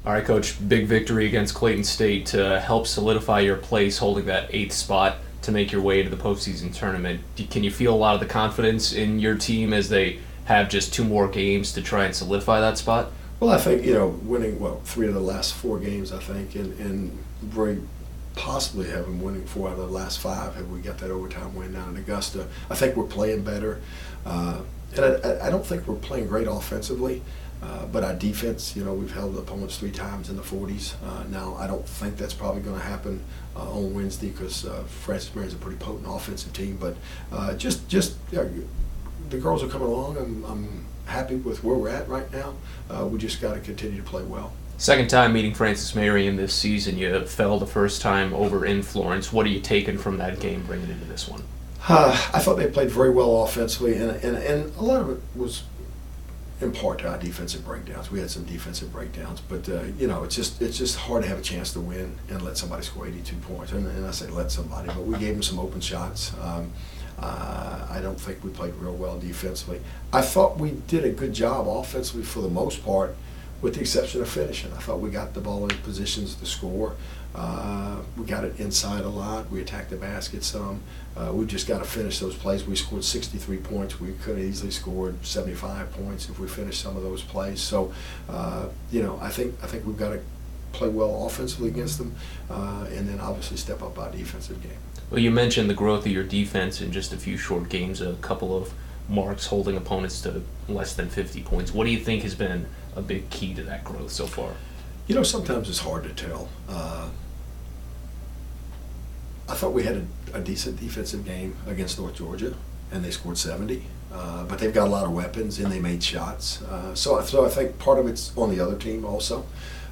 All right, Coach, big victory against Clayton State to help solidify your place holding that 8th spot to make your way to the postseason tournament. Can you feel a lot of the confidence in your team as they have just 2 more games to try and solidify that spot? Well, I think, winning, 3 of the last 4 games, I think, and very possibly having winning 4 out of the last 5 had we got that overtime win down in Augusta. I think we're playing better. And I don't think we're playing great offensively. But our defense, we've held opponents 3 times in the 40s. Now, I don't think that's probably going to happen on Wednesday because Francis Marion's a pretty potent offensive team. But the girls are coming along. I'm happy with where we're at right now. We just got to continue to play well. Second time meeting Francis Marion this season. You fell the first time over in Florence. What are you taking from that game bringing into this one? I thought they played very well offensively, and a lot of it was in part to our defensive breakdowns. We had some defensive breakdowns, but it's just hard to have a chance to win and let somebody score 82 points. And I say let somebody, but we gave them some open shots. I don't think we played real well defensively. I thought we did a good job offensively for the most part, with the exception of finishing. I thought we got the ball in positions to score. We got it inside a lot. We attacked the basket some. We've just got to finish those plays. We scored 63 points. We could have easily scored 75 points if we finished some of those plays. So, I think we've got to play well offensively against them, and then obviously step up our defensive game. Well, you mentioned the growth of your defense in just a few short games, a couple of marks holding opponents to less than 50 points. What do you think has been a big key to that growth so far? Sometimes it's hard to tell. I thought we had a decent defensive game against North Georgia, and they scored 70. But they've got a lot of weapons, and they made shots. So I think part of it's on the other team also.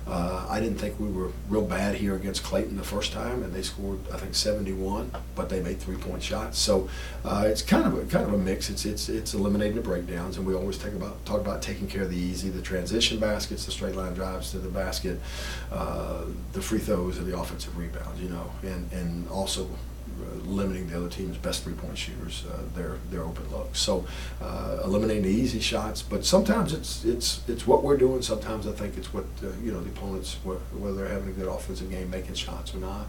I didn't think we were real bad here against Clayton the first time, and they scored, I think, 71, but they made 3-point shots. So it's kind of a mix. It's eliminating the breakdowns, and we always talk about taking care of the easy, the transition baskets, the straight line drives to the basket, the free throws, and the offensive rebounds. And also limiting the other team's best 3-point shooters, their open looks. So eliminating the easy shots, but sometimes it's what we're doing. Sometimes I think it's what the opponents, whether they're having a good offensive game, making shots or not.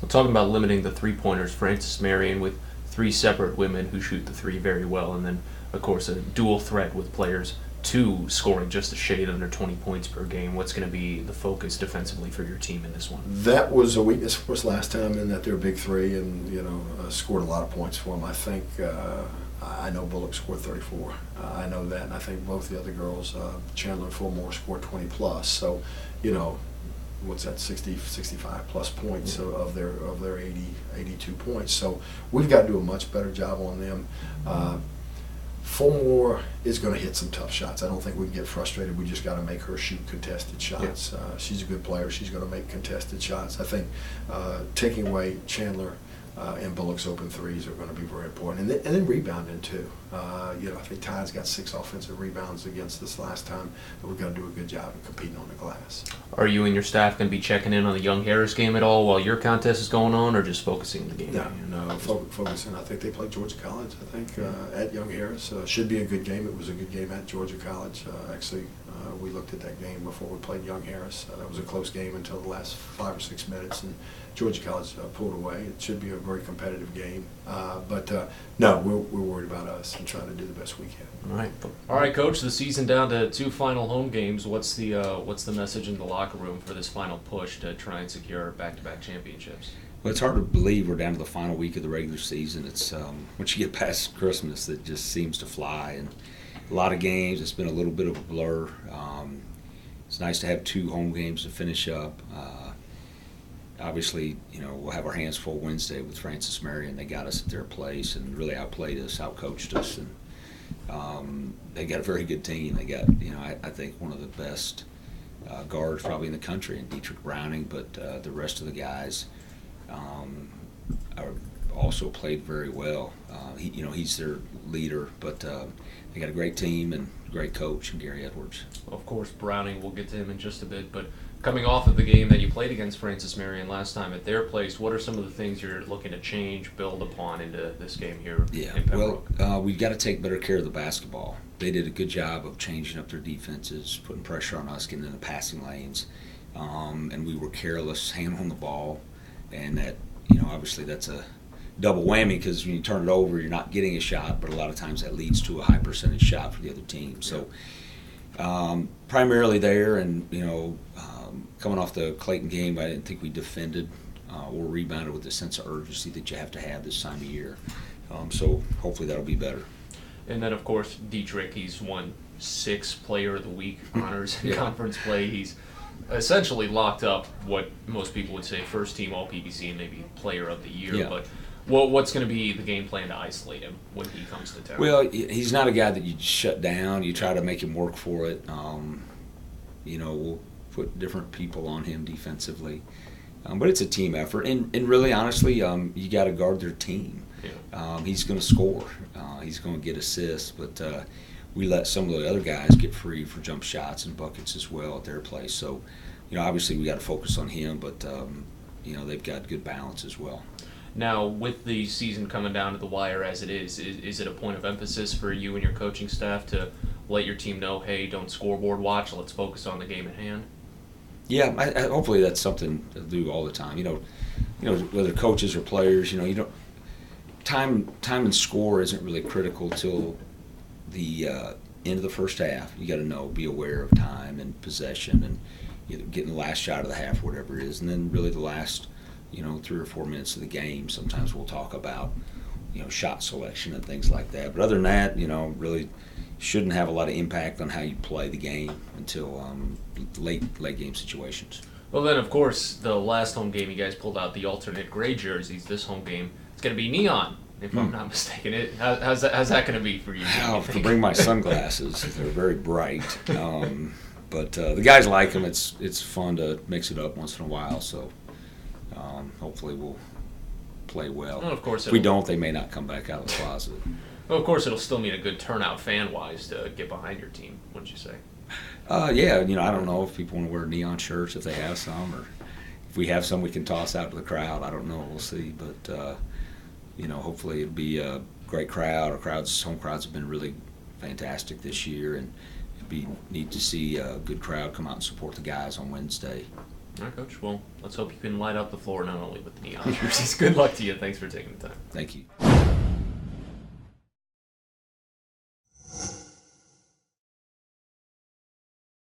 Well, talking about limiting the 3-pointers, Francis Marion with 3 separate women who shoot the 3 very well, and then of course a dual threat with players 2 scoring just a shade under 20 points per game. What's going to be the focus defensively for your team in this one? That was a weakness for us last time in that they're a big 3 and scored a lot of points for them. I think I know Bullock scored 34. I know that, and I think both the other girls, Chandler and Fulmore, scored 20 plus. So, what's that, 60, 65 plus points of their 82 points. So we've got to do a much better job on them. Fulmore is going to hit some tough shots. I don't think we can get frustrated. We just got to make her shoot contested shots. She's a good player. She's going to make contested shots. I think taking away Chandler and Bullock's open threes are going to be very important. And then rebounding too. I think Ty's got 6 offensive rebounds against us last time. But we've got to do a good job of competing on the glass. Are you and your staff going to be checking in on the Young Harris game at all while your contest is going on, or just focusing on the game? No, focusing. I think they play Georgia College, I think, at Young Harris. Should be a good game. It was a good game at Georgia College. Actually, we looked at that game before we played Young Harris. That was a close game until the last 5 or 6 minutes, and Georgia College pulled away. It should be a very competitive game. No, we're worried about us and trying to do the best we can. All right, Coach. The season down to 2 final home games. What's the message in the locker room for this final push to try and secure back-to-back championships? Well, it's hard to believe we're down to the final week of the regular season. It's once you get past Christmas, it just seems to fly, and a lot of games. It's been a little bit of a blur. It's nice to have 2 home games to finish up. Obviously, we'll have our hands full Wednesday with Francis Marion. They got us at their place and really outplayed us, outcoached us, and they got a very good team. They got, I think one of the best guards probably in the country, in Dietrich Browning, but the rest of the guys are also played very well. He's their leader, but they got a great team, and great coach, and Gary Edwards. Of course, Browning, we'll get to him in just a bit, but coming off of the game that you played against Francis Marion last time at their place, what are some of the things you're looking to change, build upon into this game here in Pembroke? Well, we've got to take better care of the basketball. They did a good job of changing up their defenses, putting pressure on us, getting in the passing lanes, and we were careless handling the ball, and that, obviously that's a double whammy because when you turn it over, you're not getting a shot, but a lot of times that leads to a high percentage shot for the other team. So primarily there, and coming off the Clayton game, I didn't think we defended or rebounded with the sense of urgency that you have to have this time of year. So hopefully that'll be better. And then, of course, Dietrich, he's won 6 Player of the Week honors in conference play. He's essentially locked up what most people would say first team All-PBC and maybe Player of the Year. Yeah. But what's going to be the game plan to isolate him when he comes to town? Well, he's not a guy that you shut down. You try to make him work for it. We'll put different people on him defensively. But it's a team effort. And really, honestly, you got to guard their team. Yeah. He's going to score. He's going to get assists. But we let some of the other guys get free for jump shots and buckets as well at their place. So, obviously we got to focus on him. But, they've got good balance as well. Now, with the season coming down to the wire as it is it a point of emphasis for you and your coaching staff to let your team know, hey, don't scoreboard watch, let's focus on the game at hand? Yeah, hopefully that's something to do all the time. Whether coaches or players, time and score isn't really critical till the end of the first half. You got to be aware of time and possession and getting the last shot of the half, whatever it is, and then really the last 3 or 4 minutes of the game. Sometimes we'll talk about shot selection and things like that. But other than that, really shouldn't have a lot of impact on how you play the game until late game situations. Well, then, of course, the last home game you guys pulled out the alternate gray jerseys. This home game, it's going to be neon, if I'm not mistaken. How's that going to be for you? I have to bring my sunglasses. They're very bright. But the guys like them. It's fun to mix it up once in a while. So hopefully we'll play well. Well, of course, if we don't, they may not come back out of the closet. Well, of course, it'll still mean a good turnout fan-wise to get behind your team, wouldn't you say? Yeah, I don't know if people want to wear neon shirts if they have some, or if we have some we can toss out to the crowd. I don't know. We'll see. But, hopefully it'll be a great crowd. Home crowds have been really fantastic this year, and it'd be neat to see a good crowd come out and support the guys on Wednesday. All right, Coach. Well, let's hope you can light up the floor not only with the neon jerseys. Good luck to you. Thanks for taking the time. Thank you.